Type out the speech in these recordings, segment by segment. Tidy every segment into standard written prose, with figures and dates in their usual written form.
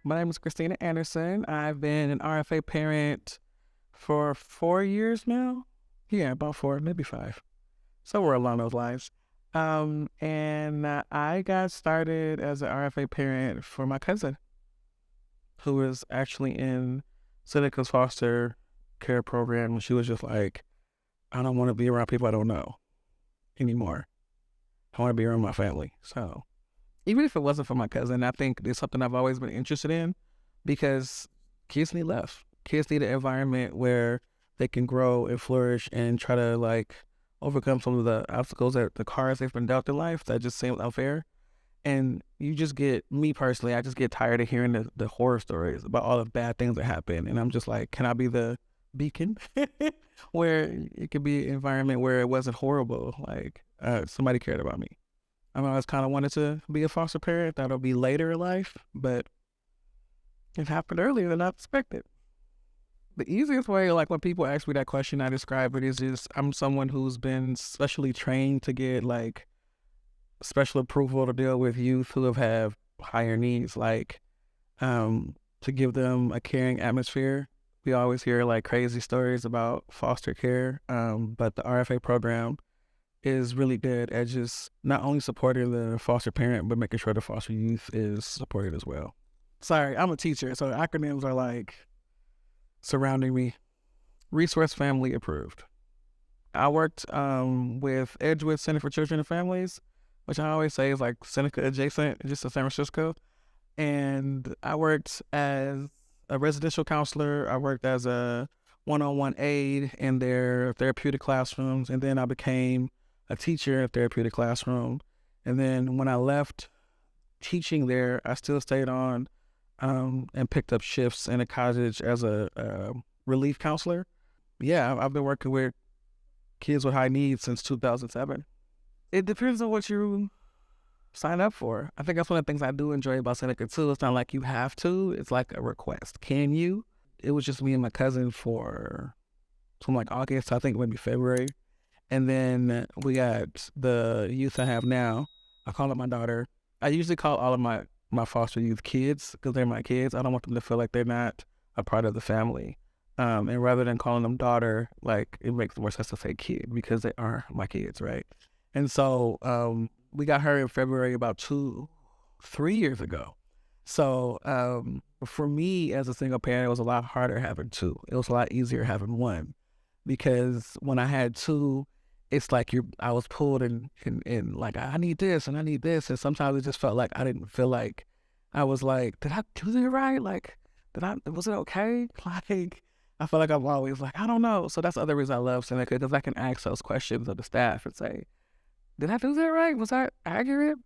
My name is Christina Anderson. I've been an RFA parent for 4 years now. Yeah, about four, maybe five. Somewhere along those lines. And I got started as an RFA parent for my cousin, who was actually in Seneca's foster care program. She was just like, I don't want to be around people I don't know anymore. I want to be around my family. So even if it wasn't for my cousin, I think it's something I've always been interested in because kids need love. Kids need an environment where they can grow and flourish and try to overcome some of the obstacles that the cards they've been dealt in life that just seem unfair. And you just get, me personally, I just get tired of hearing the horror stories about all the bad things that happen. And I'm just like, can I be the beacon where it could be an environment where it wasn't horrible? Somebody cared about me. I always kind of wanted to be a foster parent. That'll be later in life, but it happened earlier than I expected. The easiest way, like when people ask me that question, I describe it as just I'm someone who's been specially trained to get special approval to deal with youth who have higher needs, to give them a caring atmosphere. We always hear crazy stories about foster care, but the RFA program is really good at just not only supporting the foster parent, but making sure the foster youth is supported as well. Sorry, I'm a teacher, so acronyms are surrounding me. Resource Family Approved. I worked with Edgewood Center for Children and Families, which I always say is Seneca adjacent, just in San Francisco. And I worked as a residential counselor. I worked as a one-on-one aide in their therapeutic classrooms. And then I became a teacher in a therapeutic classroom. And then when I left teaching there, I still stayed on and picked up shifts in a cottage as a relief counselor. Yeah, I've been working with kids with high needs since 2007. It depends on what you sign up for. I think that's one of the things I do enjoy about Seneca too. It's not like you have to, it's like a request. Can you? It was just me and my cousin from August, I think maybe February. And then we got the youth I have now. I call it my daughter. I usually call all of my foster youth kids because they're my kids. I don't want them to feel like they're not a part of the family. And rather than calling them daughter, it makes more sense to say kid because they are my kids, right? And so we got her in February about 3 years ago. So for me as a single parent, it was a lot harder having two. It was a lot easier having one because when I had two, it's I was pulled in I need this and I need this. And sometimes it just felt like I didn't feel like I was did I do that right? Was it okay? I feel like I'm always I don't know. So that's the other reason I love Seneca because I can ask those questions of the staff and say, did I do that right? Was that accurate?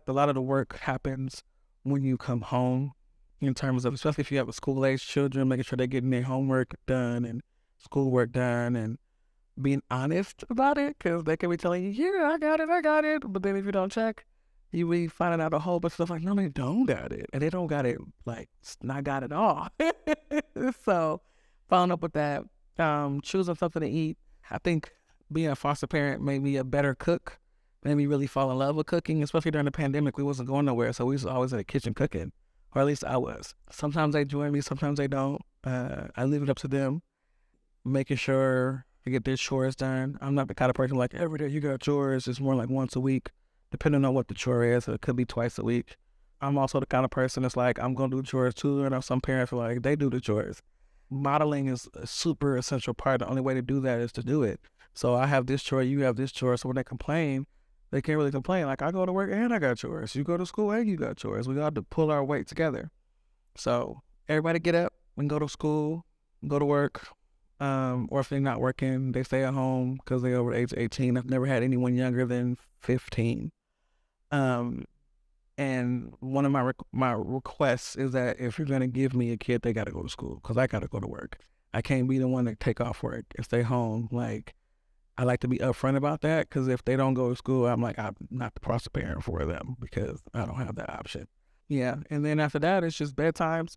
A lot of the work happens when you come home in terms of, especially if you have school-age children, making sure they're getting their homework done and schoolwork done and being honest about it because they can be telling you, yeah, I got it. But then if you don't check, you be finding out a whole bunch of stuff no, they don't got it. And they don't got it, not got it all. So following up with that, choosing something to eat. I think being a foster parent made me a better cook, made me really fall in love with cooking, especially during the pandemic. We wasn't going nowhere, so we was always in the kitchen cooking, or at least I was. Sometimes they join me, sometimes they don't. I leave it up to them, making sure to get their chores done. I'm not the kind of person every day you got chores. It's more once a week, depending on what the chore is. It could be twice a week. I'm also the kind of person that's I'm going to do chores too. And some parents are they do the chores. Modeling is a super essential part. The only way to do that is to do it. So I have this chore, you have this chore. So when they complain, they can't really complain. I go to work and I got chores. You go to school and you got chores. We got to pull our weight together. So everybody get up and go to school, go to work. Or if they're not working, they stay at home because they're over the age of 18. I've never had anyone younger than 15. And one of my requests is that if you're going to give me a kid, they got to go to school because I got to go to work. I can't be the one to take off work and stay home. I like to be upfront about that because if they don't go to school, I'm not the foster parent for them because I don't have that option. Yeah. And then after that, it's just bedtimes.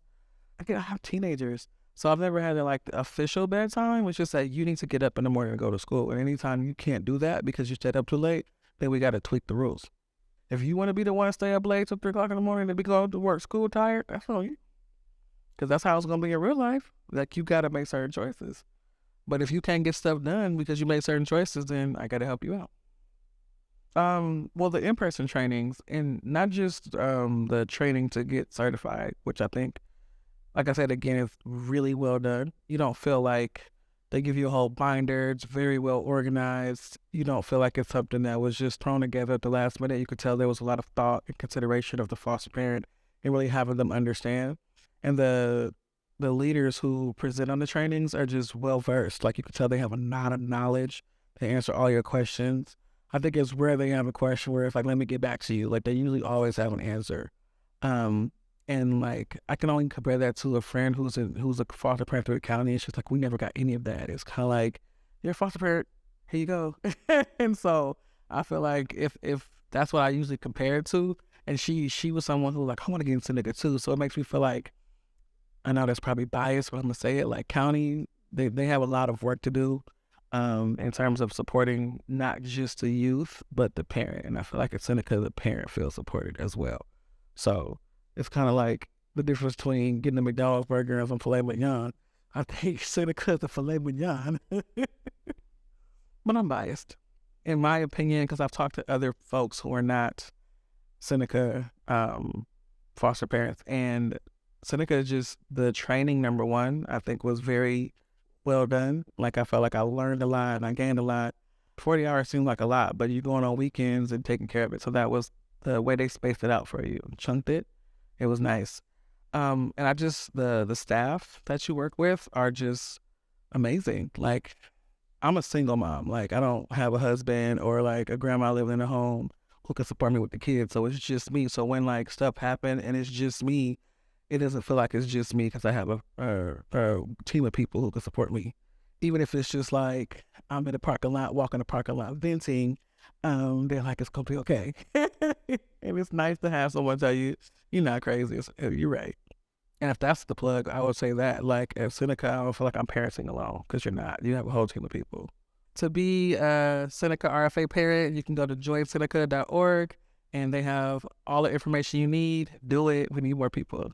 I have teenagers. So I've never had the official bedtime, which is that you need to get up in the morning and go to school. And anytime you can't do that because you stayed up too late, then we got to tweak the rules. If you want to be the one to stay up late till 3 o'clock in the morning and be going to work school tired, that's on you. because that's how it's going to be in real life. Like, you got to make certain choices. But if you can't get stuff done because you made certain choices, then I got to help you out. Well, the in-person trainings, and not just the training to get certified, which I think, like I said again, is really well done. You don't feel like they give you a whole binder. It's very well organized. You don't feel like it's something that was just thrown together at the last minute. You could tell there was a lot of thought and consideration of the foster parent and really having them understand. And the leaders who present on the trainings are just well versed. Like, you could tell they have a lot of knowledge. They answer all your questions. I think it's rare they have a question where it's like, let me get back to you. Like, they usually always have an answer. And like, I can only compare that to a friend who's a foster parent through the county, and she's like, we never got any of that. It's kind of like, you're a foster parent, here you go. And so I feel like if that's what I usually compare it to, and she was someone who like, I want to get into Seneca too. So it makes me feel like, I know that's probably biased, but I'm gonna say it, like, county, they have a lot of work to do in terms of supporting not just the youth, but the parent. And I feel like at Seneca, the parent feels supported as well. So it's kind of like the difference between getting a McDonald's burger and some filet mignon. I think Seneca's a filet mignon. But I'm biased. In my opinion, because I've talked to other folks who are not Seneca foster parents, and Seneca, just the training, number one, I think was very well done. Like, I felt like I learned a lot and I gained a lot. 40 hours seemed like a lot, but you're going on weekends and taking care of it. So that was the way they spaced it out for you, chunked it. It was nice. And I just, the staff that you work with are just amazing. Like, I'm a single mom. Like, I don't have a husband or like a grandma living in a home who can support me with the kids. So it's just me. So when like stuff happen and it's just me, it doesn't feel like it's just me because I have a team of people who can support me. Even if it's just like I'm in the parking lot, walking the parking lot, venting, they're like, it's going to be okay. And it's nice to have someone tell you, you're not crazy. You're right. And if that's the plug, I would say that. Like, at Seneca, I don't feel like I'm parenting alone, because you're not. You have a whole team of people. To be a Seneca RFA parent, you can go to joinseneca.org, and they have all the information you need. Do it. We need more people.